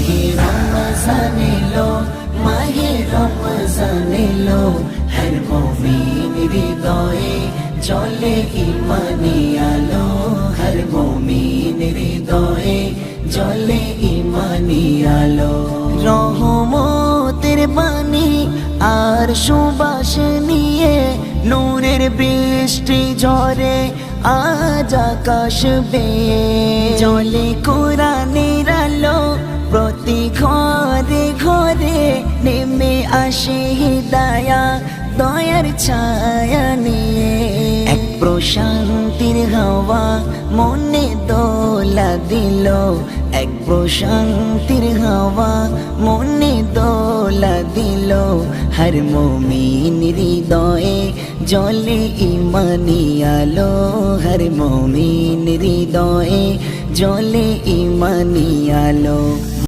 মাহে রমজান এলো, মাহে রমজান এলো, হর মুমিন হৃদয়ে জ্বলে ঈমানি আলো, হর মুমিন হৃদয়ে জ্বলে ঈমানি আলো। রহমতের বাণী আর সুবাস নিয়ে নূরের বৃষ্টি ঝরে আজ আকাশ বেয়ে, জ্বলে কোরআনের আলো প্রতি ঘরে ঘরে, নেমে আসে হিদায়া দয়ার ছায়া নিয়ে। এক প্রশান্তির হাওয়া মনে দোলা দিল, এক প্রশান্তির হাওয়া মনে দোলা দিল, হর মুমিন হৃদয়ে জ্বলে ঈমানি আলো, হর মুমিন হৃদয়ে জ্বলে ঈমানি আলো।